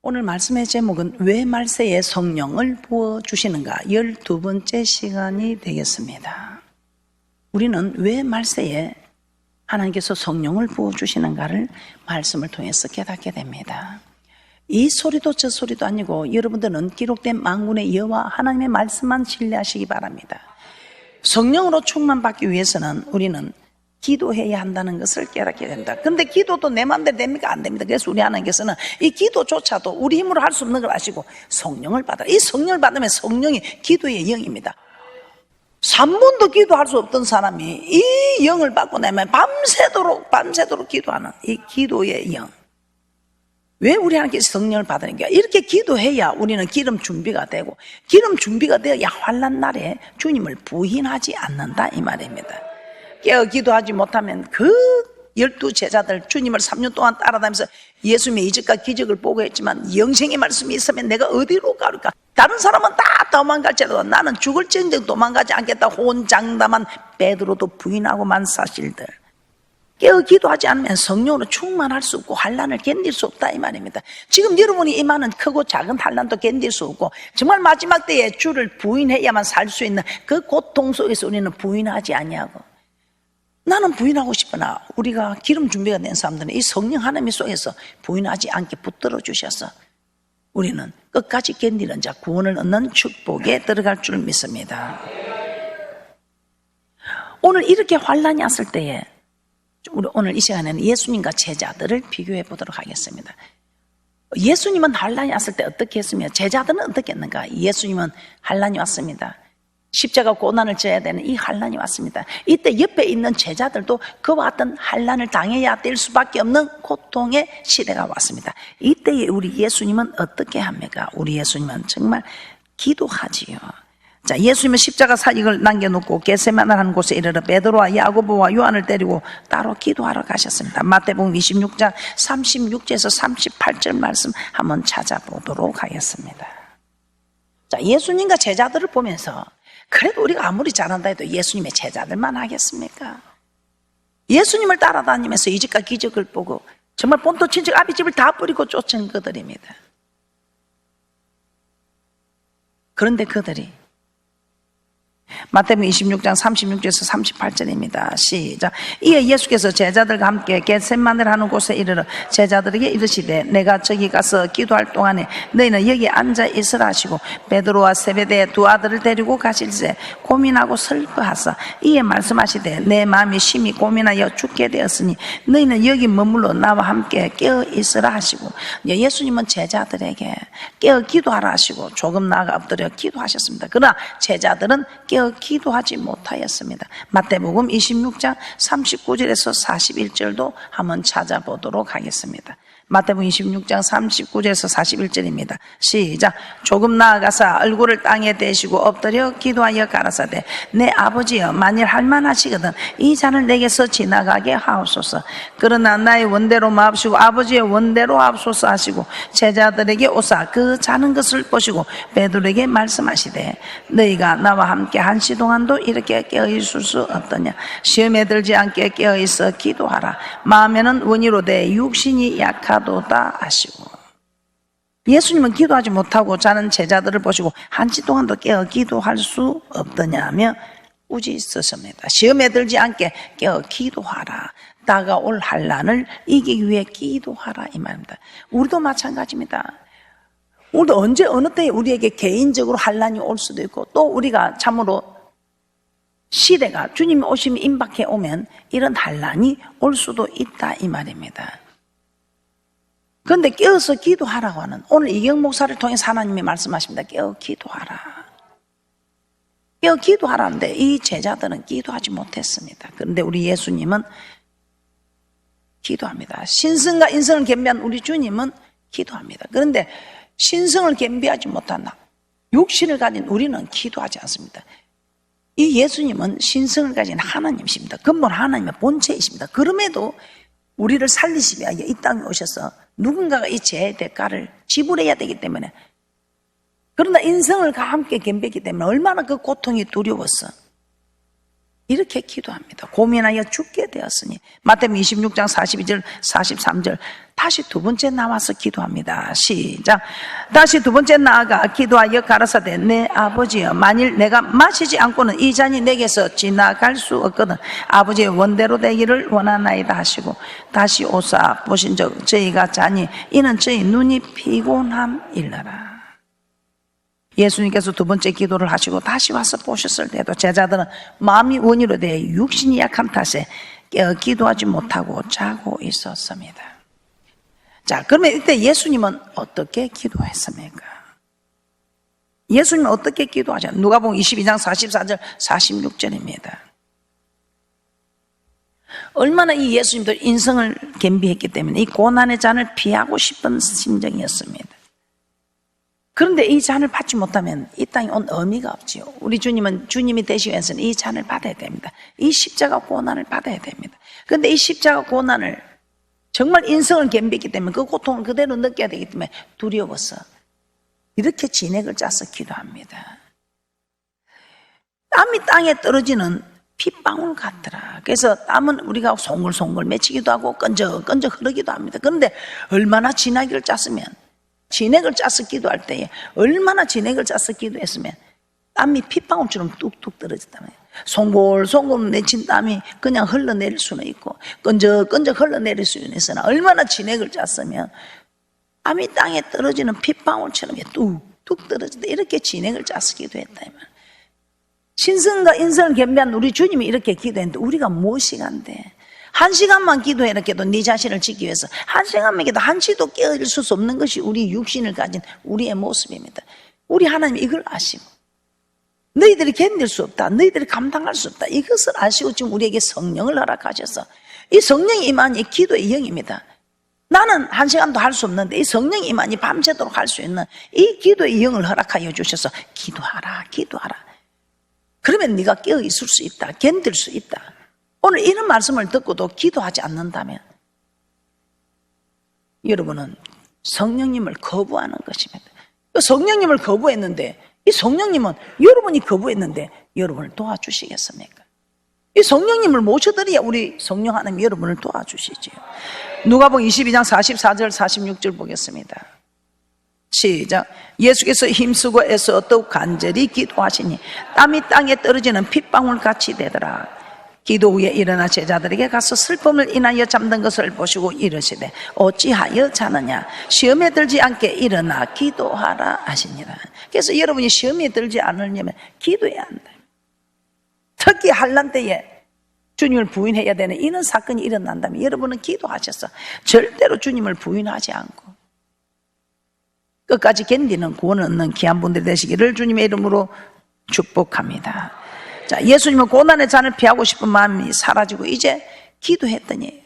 오늘 말씀의 제목은 왜 말세에 성령을 부어주시는가 12번째 시간이 되겠습니다. 우리는 왜 말세에 하나님께서 성령을 부어주시는가를 말씀을 통해서 깨닫게 됩니다. 이 소리도 저 소리도 아니고 여러분들은 기록된 만군의 여호와 하나님의 말씀만 신뢰하시기 바랍니다. 성령으로 충만받기 위해서는 우리는 기도해야 한다는 것을 깨닫게 된다. 그런데 기도도 내 마음대로 됩니까? 안 됩니다. 그래서 우리 하나님께서는 이 기도조차도 우리 힘으로 할 수 없는 걸 아시고 성령을 받아라. 이 성령을 받으면 성령이 기도의 영입니다. 3분도 기도할 수 없던 사람이 이 영을 받고 나면 밤새도록 기도하는 이 기도의 영. 왜 우리 하나님께서 성령을 받으니까 이렇게 기도해야 우리는 기름 준비가 되고 기름 준비가 되어야 환난 날에 주님을 부인하지 않는다 이 말입니다. 깨어 기도하지 못하면 그 12 제자들 주님을 3년 동안 따라다니면서 예수님의 이적과 기적을 보고 했지만 영생의 말씀이 있으면 내가 어디로 갈까? 다른 사람은 다 도망갈지라도 나는 죽을지언정 도망가지 않겠다 혼장담한 베드로도 부인하고만 사실들. 깨어 기도하지 않으면 성령으로 충만할 수 없고 환난을 견딜 수 없다 이 말입니다. 지금 여러분이 이 많은 크고 작은 환난도 견딜 수 없고 정말 마지막 때에 주를 부인해야만 살 수 있는 그 고통 속에서 우리는 부인하지 아니하고 나는 부인하고 싶으나 우리가 기름 준비가 된 사람들은 이 성령 하나님 속에서 부인하지 않게 붙들어 주셔서 우리는 끝까지 견디는 자 구원을 얻는 축복에 들어갈 줄 믿습니다. 오늘 이렇게 환난이 왔을 때에 우리 오늘 이 시간에는 예수님과 제자들을 비교해 보도록 하겠습니다. 예수님은 환난이 왔을 때 어떻게 했으며 제자들은 어떻게 했는가? 예수님은 환난이 왔습니다. 십자가 고난을 져야 되는 이 환난이 왔습니다. 이때 옆에 있는 제자들도 그와 같은 환난을 당해야 될 수밖에 없는 고통의 시대가 왔습니다. 이때에 우리 예수님은 어떻게 합니까? 우리 예수님은 정말 기도하지요. 자, 예수님은 십자가 사직을 남겨놓고 겟세마네 하는 곳에 이르러 베드로와 야고보와 요한을 데리고 따로 기도하러 가셨습니다. 마태복음 26장 36절에서 38절 말씀 한번 찾아보도록 하겠습니다. 자, 예수님과 제자들을 보면서 그래도 우리가 아무리 잘한다 해도 예수님의 제자들만 하겠습니까? 예수님을 따라다니면서 이적과 기적을 보고 정말 본토 친척 아비집을 다 버리고 쫓은 그들입니다. 그런데 그들이 마태복음 26장 36절에서 38절입니다. 시작. 이에 예수께서 제자들과 함께 겟세마네를 하는 곳에 이르러 제자들에게 이르시되 내가 저기 가서 기도할 동안에 너희는 여기 앉아 있으라 하시고 베드로와 세베대의 두 아들을 데리고 가실새 고민하고 슬퍼하사 이에 말씀하시되 내 마음이 심히 고민하여 죽게 되었으니 너희는 여기 머물러 나와 함께 깨어 있으라 하시고 예수님은 제자들에게 깨어 기도하라 하시고 조금 나아가 엎드려 기도하셨습니다. 그러나 제자들은 깨어 기도하지 못하였습니다. 마태복음 26장 39절에서 41절도 한번 찾아보도록 하겠습니다. 마태복음 26장 39절에서 41절입니다. 시작. 조금 나아가사 얼굴을 땅에 대시고 엎드려 기도하여 가라사대 내 아버지여 만일 할만하시거든 이 잔을 내게서 지나가게 하옵소서. 그러나 나의 원대로 마옵시고 아버지의 원대로 하옵소서 하시고 제자들에게 오사 그 자는 것을 보시고 베드로에게 말씀하시되 너희가 나와 함께 한시 동안도 이렇게 깨어있을 수 없더냐. 시험에 들지 않게 깨어있어 기도하라. 마음에는 원이로되 육신이 약하도다 하시고 예수님은 기도하지 못하고 자는 제자들을 보시고 한시 동안도 깨어 기도할 수 없더냐며 꾸짖으십니다. 시험에 들지 않게 깨어 기도하라. 다가올 환난을 이기기 위해 기도하라 이 말입니다. 우리도 마찬가지입니다. 우리도 언제 어느 때에 우리에게 개인적으로 환난이 올 수도 있고 또 우리가 참으로 시대가 주님이 오심이 임박해 오면 이런 환난이 올 수도 있다 이 말입니다. 그런데 깨어서 기도하라고 하는 오늘 이경 목사를 통해서 하나님이 말씀하십니다. 깨어 기도하라. 깨어 기도하라는데 이 제자들은 기도하지 못했습니다. 그런데 우리 예수님은 기도합니다. 신성과 인성을 겸비한 우리 주님은 기도합니다. 그런데 신성을 겸비하지 못한 육신을 가진 우리는 기도하지 않습니다. 이 예수님은 신성을 가진 하나님이십니다. 근본 하나님의 본체이십니다. 그럼에도 우리를 살리시기 위하여 이 땅에 오셔서 누군가가 이 죄의 대가를 지불해야 되기 때문에 그러나 인성을 함께 겸비했기 때문에 얼마나 그 고통이 두려웠어. 이렇게 기도합니다. 고민하여 죽게 되었으니. 마태복음 26장 42절 43절 다시 두 번째 나와서 기도합니다. 시작. 다시 두 번째 나아가 기도하여 가라사대 내 아버지여 만일 내가 마시지 않고는 이 잔이 내게서 지나갈 수 없거든 아버지의 원대로 되기를 원하나이다 하시고 다시 오사 보신 적 저희가 자니 이는 저희 눈이 피곤함일러라. 예수님께서 두 번째 기도를 하시고 다시 와서 보셨을 때도 제자들은 마음이 원이로 되어 육신이 약한 탓에 기도하지 못하고 자고 있었습니다. 자, 그러면 이때 예수님은 어떻게 기도했습니까? 예수님은 어떻게 기도하셨나요? 누가복음 22장 44절 46절입니다. 얼마나 이 예수님도 인성을 겸비했기 때문에 이 고난의 잔을 피하고 싶은 심정이었습니다. 그런데 이 잔을 받지 못하면 이 땅에 온 의미가 없지요. 우리 주님은 주님이 되시기 위해서는 이 잔을 받아야 됩니다. 이 십자가 고난을 받아야 됩니다. 그런데 이 십자가 고난을 정말 인성을 겸비했기 때문에 그 고통을 그대로 느껴야 되기 때문에 두려워서 이렇게 진액을 짜서 기도합니다. 땀이 땅에 떨어지는 핏방울 같더라. 그래서 땀은 우리가 송글송글 맺히기도 하고 끈적끈적 흐르기도 합니다. 그런데 얼마나 진하기를 짰으면 진액을 짜서 기도할 때에 얼마나 진액을 짜서 기도했으면 땀이 핏방울처럼 뚝뚝 떨어졌다면 송골송골 맺힌 땀이 그냥 흘러내릴 수는 있고 끈적끈적 흘러내릴 수는 있으나 얼마나 진액을 짰으면 땀이 땅에 떨어지는 핏방울처럼 뚝뚝 떨어진다. 이렇게 진액을 짜서 기도했다. 신성과 인성을 겸비한 우리 주님이 이렇게 기도했는데 우리가 무엇이 간대? 1시간만 기도해라 해도 네 자신을 지키기 위해서 1시간만 기도 한시도 깨어질 수 없는 것이 우리 육신을 가진 우리의 모습입니다. 우리 하나님이 이걸 아시고 너희들이 견딜 수 없다, 너희들이 감당할 수 없다, 이것을 아시고 지금 우리에게 성령을 허락하셔서 이 성령이 임하니 기도의 영입니다. 나는 1시간도 할 수 없는데 이 성령이 임하니 밤새도록 할 수 있는 이 기도의 영을 허락하여 주셔서 기도하라. 그러면 네가 깨어 있을 수 있다, 견딜 수 있다. 오늘 이런 말씀을 듣고도 기도하지 않는다면 여러분은 성령님을 거부하는 것입니다. 성령님을 거부했는데 이 성령님은 여러분이 거부했는데 여러분을 도와주시겠습니까? 이 성령님을 모셔드려야 우리 성령 하나님 여러분을 도와주시지요. 누가복음 22장 44절 46절 보겠습니다. 시작. 예수께서 힘쓰고 애써 더욱 간절히 기도하시니 땀이 땅에 떨어지는 핏방울같이 되더라. 기도 후에 일어나 제자들에게 가서 슬픔을 인하여 잠든 것을 보시고 이르시되 어찌하여 자느냐 시험에 들지 않게 일어나 기도하라 하시니라. 그래서 여러분이 시험에 들지 않으려면 기도해야 한다. 특히 환난 때에 주님을 부인해야 되는 이런 사건이 일어난다면 여러분은 기도하셔서 절대로 주님을 부인하지 않고 끝까지 견디는 구원 얻는 귀한 분들이 되시기를 주님의 이름으로 축복합니다. 자, 예수님은 고난의 잔을 피하고 싶은 마음이 사라지고 이제 기도했더니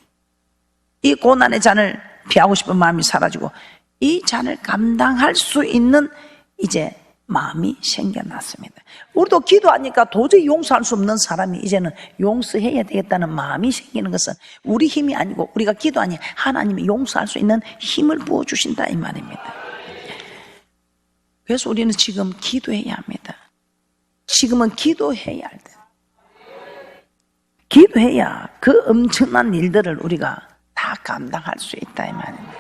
이 고난의 잔을 피하고 싶은 마음이 사라지고 이 잔을 감당할 수 있는 이제 마음이 생겨났습니다. 우리도 기도하니까 도저히 용서할 수 없는 사람이 이제는 용서해야 되겠다는 마음이 생기는 것은 우리 힘이 아니고 우리가 기도하니 하나님이 용서할 수 있는 힘을 부어주신다 이 말입니다. 그래서 우리는 지금 기도해야 합니다. 지금은 기도해야 할 때. 기도해야 그 엄청난 일들을 우리가 다 감당할 수 있다 이 말입니다.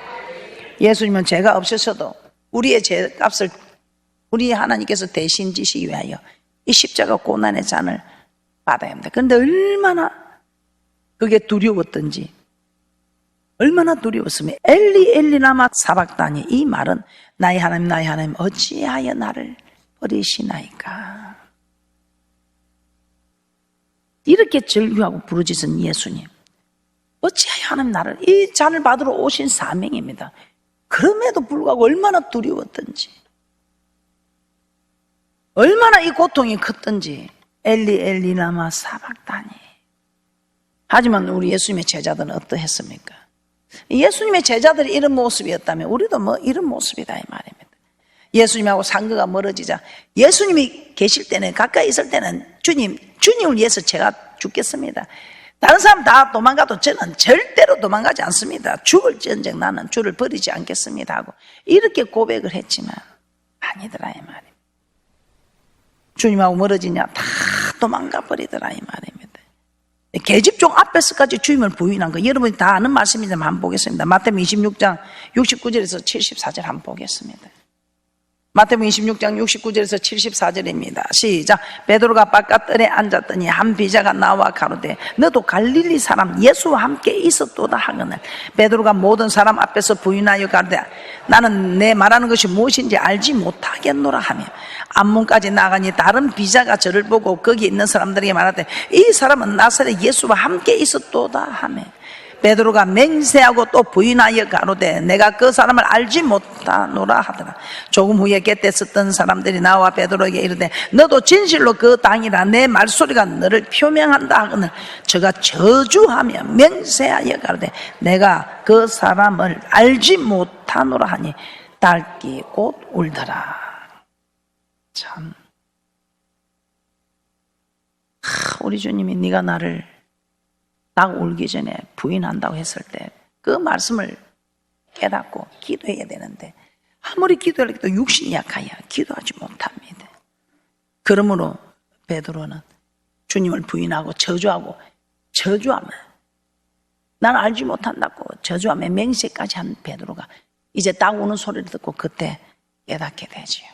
예수님은 죄가 없으셔도 우리의 죄값을 우리 하나님께서 대신 지시기 위하여 이 십자가 고난의 잔을 받아야 합니다. 그런데 얼마나 그게 두려웠던지 얼마나 두려웠으면 엘리 엘리 라마 사박다니 이 말은 나의 하나님 어찌하여 나를 버리시나이까. 이렇게 절규하고 부르짖은 예수님 어찌하여 하나님 나를 이 잔을 받으러 오신 사명입니다. 그럼에도 불구하고 얼마나 두려웠던지 얼마나 이 고통이 컸던지 엘리 엘리 라마 사박다니. 하지만 우리 예수님의 제자들은 어떠했습니까? 예수님의 제자들이 이런 모습이었다면 우리도 뭐 이런 모습이다 이 말입니다. 예수님하고 상거가 멀어지자 예수님이 계실 때는 가까이 있을 때는 주님을 위해서 제가 죽겠습니다. 다른 사람 다 도망가도 저는 절대로 도망가지 않습니다. 죽을지언정 나는 주를 버리지 않겠습니다 하고 이렇게 고백을 했지만 아니더라 이 말입니다. 주님하고 멀어지냐 다 도망가 버리더라 이 말입니다. 계집종 앞에서까지 주님을 부인한 거 여러분이 다 아는 말씀이지만 한번 보겠습니다. 마태복음 26장 69절에서 74절 한번 보겠습니다. 마태복음 26장 69절에서 74절입니다. 시작. 베드로가 바깥뜰에 앉았더니 한 비자가 나와 가로되 너도 갈릴리 사람 예수와 함께 있었도다 하거늘 베드로가 모든 사람 앞에서 부인하여 가로되 나는 내 말하는 것이 무엇인지 알지 못하겠노라 하며 앞문까지 나가니 다른 비자가 저를 보고 거기 있는 사람들에게 말하되 이 사람은 나사렛 예수와 함께 있었도다 하며 베드로가 맹세하고 또 부인하여 가로되 내가 그 사람을 알지 못하노라 하더라. 조금 후에 곁에 있었던 사람들이 나와 베드로에게 이르되 너도 진실로 그 당이라 내 말소리가 너를 표명한다 하거늘 저가 저주하며 맹세하여 가로되 내가 그 사람을 알지 못하노라 하니 딸기 곧 울더라. 참 우리 주님이 네가 나를 딱 울기 전에 부인한다고 했을 때 그 말씀을 깨닫고 기도해야 되는데 아무리 기도해도 또 육신이 약하여 기도하지 못합니다. 그러므로 베드로는 주님을 부인하고 저주하면 나는 알지 못한다고 저주하며 맹세까지 한 베드로가 이제 딱 우는 소리를 듣고 그때 깨닫게 되지요.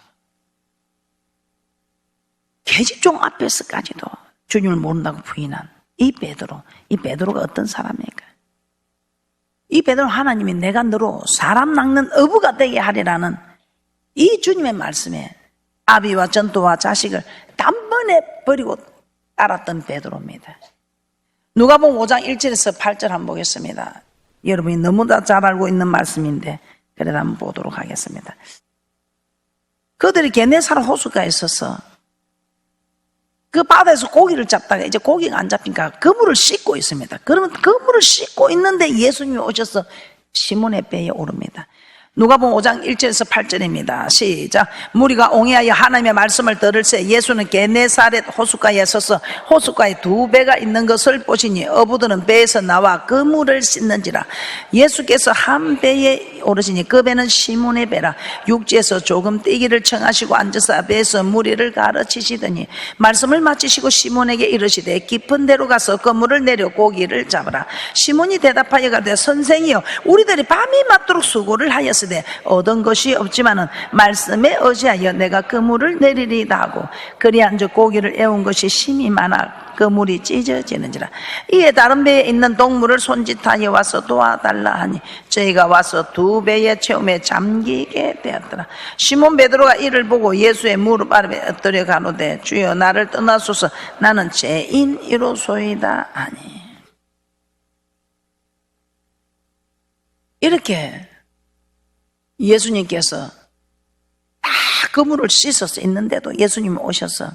계집종 앞에서까지도 주님을 모른다고 부인한 이 베드로가 어떤 사람입니까? 이 베드로 하나님이 내가 너로 사람 낚는 어부가 되게 하리라는 이 주님의 말씀에 아비와 전도와 자식을 단번에 버리고 따랐던 베드로입니다. 누가복음 5장 1절에서 8절 한번 보겠습니다. 여러분이 너무나 잘 알고 있는 말씀인데 그래도 한번 보도록 하겠습니다. 그들이 게네사렛 호수가에 있어서 그 바다에서 고기를 잡다가 이제 고기가 안 잡히니까 그물을 씻고 있습니다. 그러면 그물을 씻고 있는데 예수님이 오셔서 시몬의 배에 오릅니다. 누가복음 5장 1절에서 8절입니다. 시작. 무리가 옹이하여 하나님의 말씀을 들을새 예수는 게네사렛 호숫가에 서서 호숫가에 두 배가 있는 것을 보시니 어부들은 배에서 나와 그물을 씻는지라. 예수께서 한 배에 오르시니 그 배는 시몬의 배라. 육지에서 조금 뛰기를 청하시고 앉아서 배에서 무리를 가르치시더니 말씀을 마치시고 시몬에게 이르시되 깊은 데로 가서 그물을 내려 고기를 잡으라. 시몬이 대답하여 가되 선생이여 우리들이 밤이 맞도록 수고를 하였으되 얻은 것이 없지만은 말씀에 의지하여 내가 그물을 내리리다 하고 그리 앉아 고기를 애운 것이 심이 많아 그물이 찢어지는지라. 이에 다른 배에 있는 동물을 손짓하여 와서 도와달라 하니 저희가 와서 두 배의 체험에 잠기게 되었더라. 시몬 베드로가 이를 보고 예수의 무릎 아래 엎드려 가로되 주여 나를 떠나소서 나는 죄인이로소이다 하니. 이렇게 예수님께서 다 그물을 씻어서 있는데도 예수님이 오셔서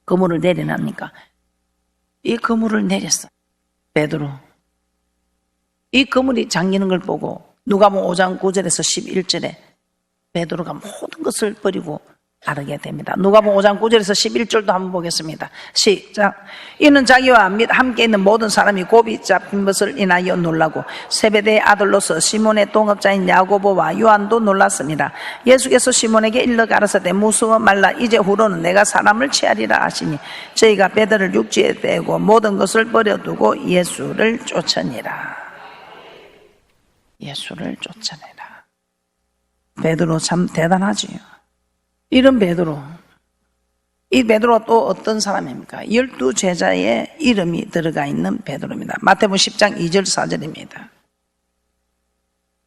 그물을 내려놨니까 이 그물을 내렸어. 베드로 이 그물이 잠기는 걸 보고 누가복음 5장 9절에서 11절에 베드로가 모든 것을 버리고 따르게 됩니다. 누가복음 5장 9절에서 11절도 한번 보겠습니다. 시작. 이는 자기와 함께 있는 모든 사람이 고비 잡힌 것을 인하여 놀라고 세베대의 아들로서 시몬의 동업자인 야고보와 요한도 놀랐습니다. 예수께서 시몬에게 일러 가라사대 무서워 말라 이제 후로는 내가 사람을 취하리라 하시니 저희가 베드로를 육지에 떼고 모든 것을 버려두고 예수를 쫓으니라. 예수를 쫓아내라. 베드로 참 대단하지요. 이런 베드로, 이 베드로가 또 어떤 사람입니까? 12제자의 이름이 들어가 있는 베드로입니다. 마태복음 10장 2절 4절입니다.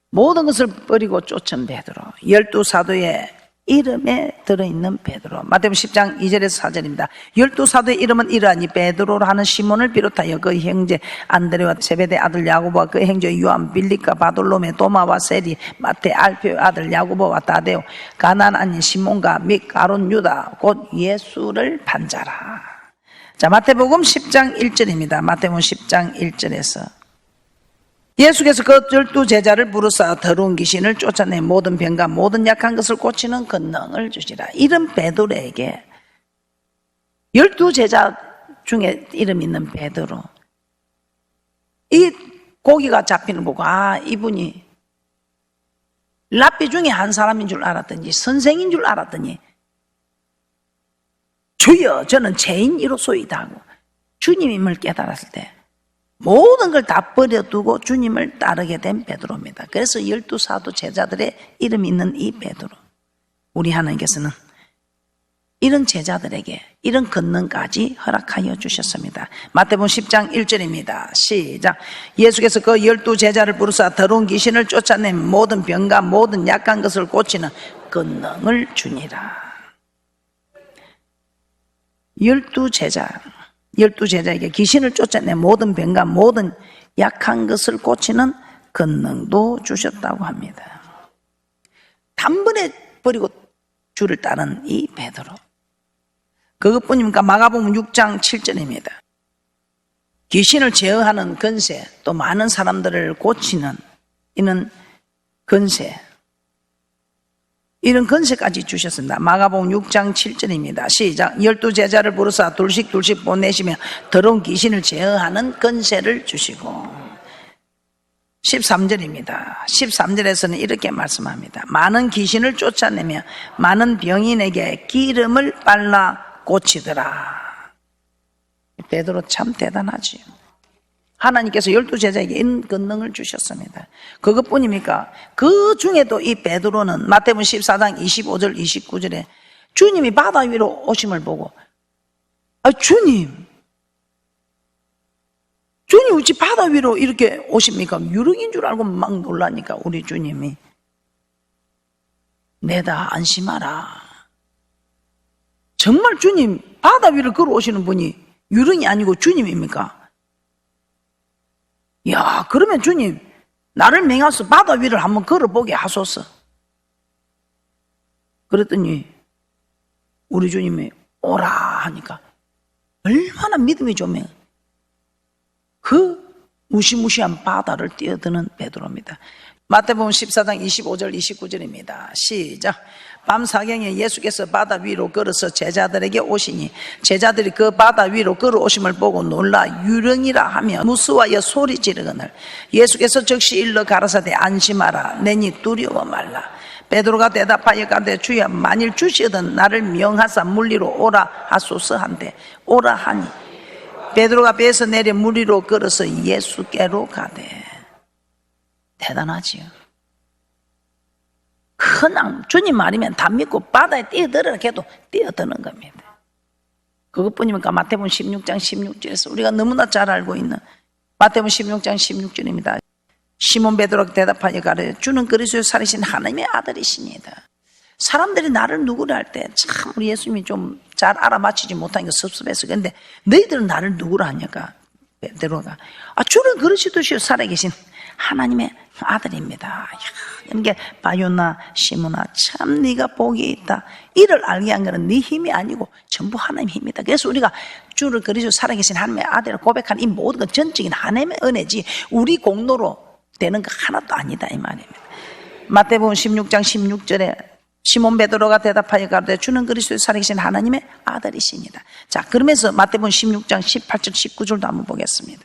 모든 것을 버리고 쫓은 베드로, 12사도의 이름에 들어있는 베드로. 마태복음 10장 2절에서 4절입니다. 12사도의 이름은 이러하니 베드로라 하는 시몬을 비롯하여 그 형제 안드레와 세베대 아들 야고보와 그 형제 요한 빌립과 바돌로메 도마와 세리 마태 알페의 아들 야고보와 다데오 가나안 아닌 시몬과 및 가론 유다 곧 예수를 판자라. 자, 마태복음 10장 1절입니다. 마태복음 10장 1절에서 예수께서 그 12제자를 부르사 더러운 귀신을 쫓아내 모든 병과 모든 약한 것을 고치는 권능을 주시라. 이런 베드로에게 12제자 중에 이름 있는 베드로, 이 고기가 잡히는 거 보고 이분이 랍비 중에 한 사람인 줄 알았더니 선생인 줄 알았더니 주여 저는 죄인이로소이다 하고 주님임을 깨달았을 때 모든 걸 다 버려두고 주님을 따르게 된 베드로입니다. 그래서 12사도 제자들의 이름이 있는 이 베드로. 우리 하나님께서는 이런 제자들에게 이런 권능까지 허락하여 주셨습니다. 마태복음 10장 1절입니다. 시작. 예수께서 그 12제자를 부르사 더러운 귀신을 쫓아내 모든 병과 모든 약한 것을 고치는 권능을 주니라. 12제자에게 귀신을 쫓아내 모든 병과 모든 약한 것을 고치는 권능도 주셨다고 합니다. 단번에 버리고 주를 따른 이 베드로. 그것뿐입니까? 마가복음 6장 7절입니다. 귀신을 제어하는 권세, 또 많은 사람들을 고치는 이런 권세, 이런 권세까지 주셨습니다. 마가복음 6장 7절입니다. 시작. 12제자를 부르사 둘씩 보내시며 더러운 귀신을 제어하는 권세를 주시고. 13절입니다. 13절에서는 이렇게 말씀합니다. 많은 귀신을 쫓아내며 많은 병인에게 기름을 발라 고치더라. 베드로 참 대단하지요. 하나님께서 12제자에게 이런 권능을 주셨습니다. 그것뿐입니까? 그 중에도 이 베드로는 마태복음 14장 25절 29절에 주님이 바다 위로 오심을 보고 주님 어찌 바다 위로 이렇게 오십니까? 유령인 줄 알고 막 놀라니까 우리 주님이 내다 안심하라. 정말 주님 바다 위를 걸어오시는 분이 유령이 아니고 주님입니까? 야, 그러면 주님 나를 맹하소 바다 위를 한번 걸어보게 하소서. 그랬더니 우리 주님이 오라 하니까 얼마나 믿음이 좋으면 그 무시무시한 바다를 뛰어드는 베드로입니다. 마태복음 14장 25절 29절입니다. 시작. 밤사경에 예수께서 바다 위로 걸어서 제자들에게 오시니 제자들이 그 바다 위로 걸어오심을 보고 놀라 유령이라 하며 무수하여 소리 지르거늘 예수께서 즉시 일러 가라사대 안심하라 내니 두려워 말라. 베드로가 대답하여 가되 주여 만일 주시던 나를 명하사 물리로 오라 하소서 한데 오라 하니 베드로가 배에서 내려 물 위로 걸어서 예수께로 가되. 대단하지요. 그냥 주님 말이면 다 믿고 바다에 뛰어들어라 해도 뛰어드는 겁니다. 그것뿐입니까? 마태복음 16장 16절에서 우리가 너무나 잘 알고 있는 마태복음 16장 16절입니다. 시몬 베드로가 대답하여 가르쳐 주는 그리스도를 살리신 하나님의 아들이시니다. 사람들이 나를 누구를 할 때 참 우리 예수님이 좀 잘 알아맞히지 못하니까 섭섭해서 그런데 너희들은 나를 누구로 하냐가 베드로가 주는 그리스도시요 살아계신 하나님의 아들입니다. 이게 바요나 시몬아 참 네가 복이 있다. 이를 알게 한 것은 네 힘이 아니고 전부 하나님의 힘이다. 그래서 우리가 주를 그리스도 살아계신 하나님의 아들을 고백한 이 모든 건 전적인 하나님의 은혜지 우리 공로로 되는 거 하나도 아니다 이 말입니다. 마태복음 16장 16절에 시몬 베드로가 대답하여 가로되 주는 그리스도의 살아계신 하나님의 아들이시니다. 자, 그러면서 마태복음 16장 18절 19절도 한번 보겠습니다.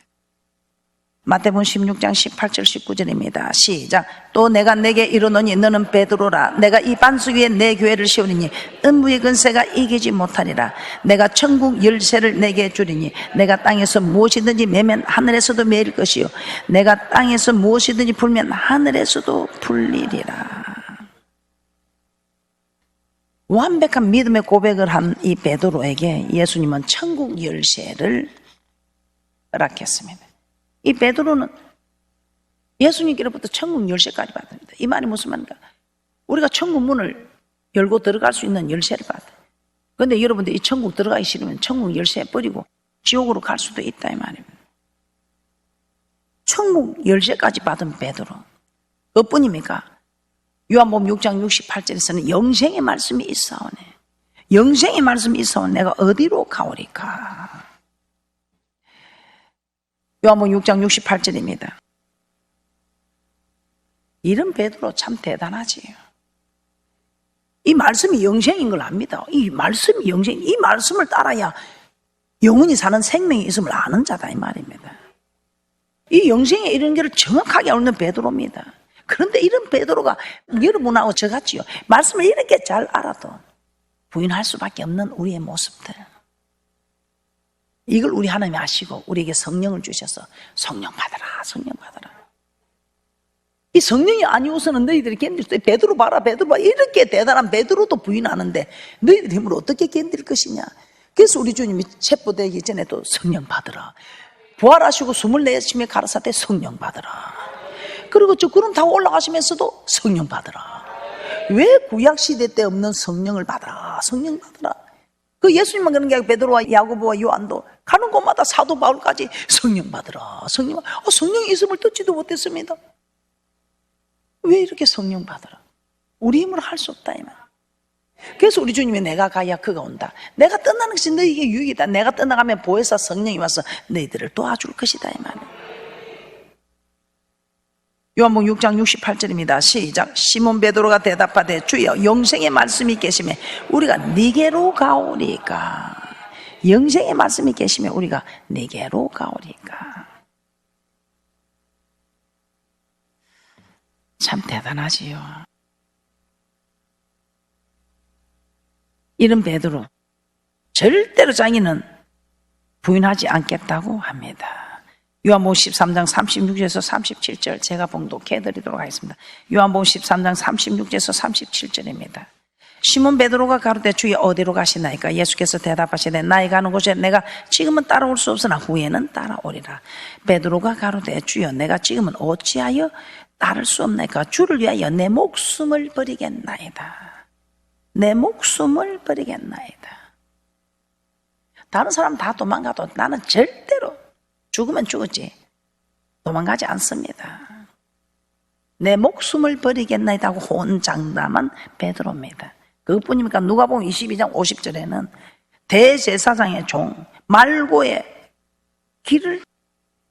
마태복음 16장 18절 19절입니다. 시작. 또 내가 내게 이르노니 너는 베드로라. 내가 이 반석 위에 내 교회를 세우리니 음부의 근세가 이기지 못하리라. 내가 천국 열쇠를 내게 주리니 내가 땅에서 무엇이든지 매면 하늘에서도 매일 것이요 내가 땅에서 무엇이든지 풀면 하늘에서도 풀리리라. 완벽한 믿음의 고백을 한 이 베드로에게 예수님은 천국 열쇠를 허락했습니다. 이 베드로는 예수님께로부터 천국 열쇠까지 받습니다. 이 말이 무슨 말인가? 우리가 천국 문을 열고 들어갈 수 있는 열쇠를 받아요. 그런데 여러분들 이 천국 들어가기 싫으면 천국 열쇠 버리고 지옥으로 갈 수도 있다 이 말입니다. 천국 열쇠까지 받은 베드로. 그뿐입니까? 요한복음 6장 68절에서는 영생의 말씀이 있사오네. 영생의 말씀이 있사오네. 내가 어디로 가오리까? 요한복음 6장 68절입니다. 이런 베드로 참 대단하지요. 이 말씀이 영생인 걸 압니다. 이 말씀이 영생, 이 말씀을 따라야 영원히 사는 생명이 있음을 아는 자다 이 말입니다. 이 영생에 이런 것을 정확하게 알는 베드로입니다. 그런데 이런 베드로가 여러분하고 저같지요. 말씀을 이렇게 잘 알아도 부인할 수밖에 없는 우리의 모습들. 이걸 우리 하나님이 아시고 우리에게 성령을 주셔서 성령 받아라, 성령 받아라. 이 성령이 아니고서는 너희들이 견딜 수 있어. 베드로 봐라, 베드로 봐. 이렇게 대단한 베드로도 부인하는데 너희들 힘으로 어떻게 견딜 것이냐. 그래서 우리 주님이 체포되기 전에도 성령 받으라. 부활하시고 24시에 가라사대 성령 받으라. 그리고 저 구름 타고 올라가시면서도 성령 받으라. 왜 구약시대 때 없는 성령을 받아라, 성령 받아라. 그 예수님만 그런 게 아니고 베드로와 야고보와 요한도 가는 곳마다 사도 바울까지 성령 받으라, 성령. 성령이 있음을 듣지도 못했습니다. 왜 이렇게 성령 받으라? 우리 힘으로 할 수 없다 이 말. 그래서 우리 주님이 내가 가야 그가 온다. 내가 떠나는 것이 너희에게 유익이다. 내가 떠나가면 보혜사 성령이 와서 너희들을 도와줄 것이다 이 말. 요한복음 6장 68절입니다. 시작. 시몬 베드로가 대답하되 주여 영생의 말씀이 계시매 우리가 네게로 가오리까. 영생의 말씀이 계시매 우리가 네게로 가오리까. 참 대단하지요. 이런 베드로 절대로 자기는 부인하지 않겠다고 합니다. 요한복음 13장 36절에서 37절 제가 봉독해드리도록 하겠습니다. 요한복음 13장 36절에서 37절입니다. 시몬 베드로가 가로되 주여 어디로 가시나이까? 예수께서 대답하시되 나의 가는 곳에 내가 지금은 따라올 수 없으나 후에는 따라오리라. 베드로가 가로되 주여 내가 지금은 어찌하여 따를 수 없나이까? 주를 위하여 내 목숨을 버리겠나이다. 내 목숨을 버리겠나이다. 다른 사람 다 도망가도 나는 절대로 죽으면 죽었지 도망가지 않습니다. 내 목숨을 버리겠나이다 하고 혼장담한 베드로입니다. 그것뿐입니까? 누가복음 22장 50절에는 대제사장의 종 말고의 길을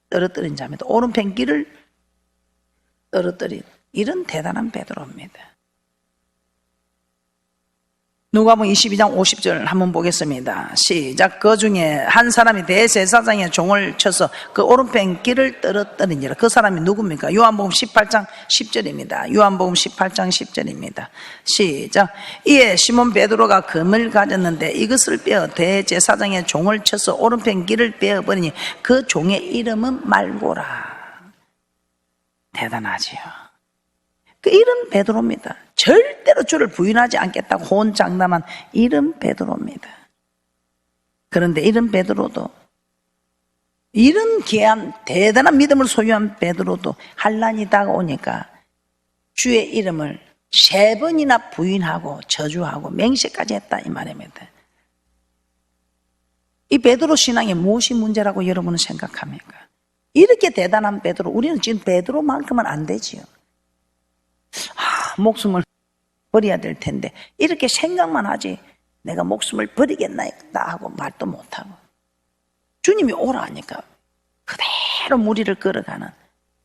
떨어뜨린 자입니다. 오른편 길을 떨어뜨린 이런 대단한 베드로입니다. 누가복음 22장 50절 한번 보겠습니다. 시작. 그 중에 한 사람이 대제사장의 종을 쳐서 그 오른편 길을 떨어뜨리니라. 그 사람이 누굽니까? 요한복음 18장 10절입니다. 요한복음 18장 10절입니다. 시작. 이에 시몬 베드로가 금을 가졌는데 이것을 빼어 대제사장의 종을 쳐서 오른편 길을 빼어버리니 그 종의 이름은 말고라. 대단하지요. 그 이런 베드로입니다. 절대로 주를 부인하지 않겠다고 혼장담한 이런 베드로입니다. 그런데 이런 베드로도, 이런 귀한 대단한 믿음을 소유한 베드로도 환난이 다가오니까 주의 이름을 3번이나 부인하고 저주하고 맹세까지 했다 이 말입니다. 이 베드로 신앙에 무엇이 문제라고 여러분은 생각합니까? 이렇게 대단한 베드로, 우리는 지금 베드로만큼은 안 되지요. 목숨을 버려야 될 텐데 이렇게 생각만 하지 내가 목숨을 버리겠나 하고 말도 못하고 주님이 오라 하니까 그대로 무리를 걸어가는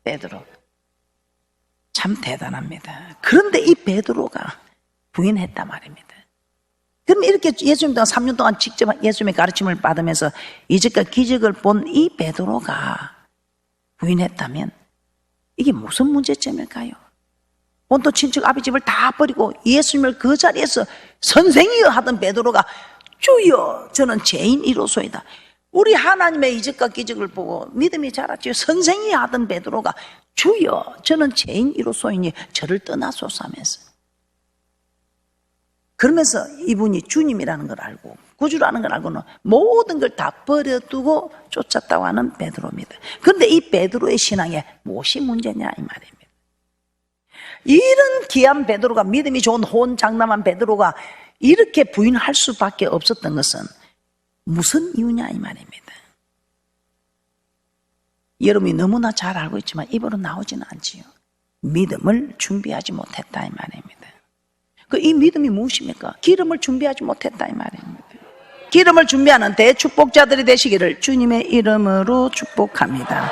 베드로 참 대단합니다. 그런데 이 베드로가 부인했단 말입니다. 그럼 이렇게 예수님과 3년 동안 직접 예수님의 가르침을 받으면서 이적과 기적을 본 이 베드로가 부인했다면 이게 무슨 문제점일까요? 본토 친척 아비집을 다 버리고 예수님을 그 자리에서 선생이여 하던 베드로가 주여 저는 죄인이로소이다. 우리 하나님의 이적과 기적을 보고 믿음이 자랐지요. 선생이 하던 베드로가 주여 저는 죄인이로소이니 저를 떠나소서 하면서 그러면서 이분이 주님이라는 걸 알고 구주라는 걸 알고는 모든 걸 다 버려두고 쫓았다고 하는 베드로입니다. 그런데 이 베드로의 신앙에 무엇이 문제냐 이 말입니다. 이런 귀한 베드로가 믿음이 좋은 혼장남한 베드로가 이렇게 부인할 수밖에 없었던 것은 무슨 이유냐 이 말입니다. 여러분이 너무나 잘 알고 있지만 입으로 나오지는 않지요. 믿음을 준비하지 못했다 이 말입니다. 이 믿음이 무엇입니까? 기름을 준비하지 못했다 이 말입니다. 기름을 준비하는 대축복자들이 되시기를 주님의 이름으로 축복합니다.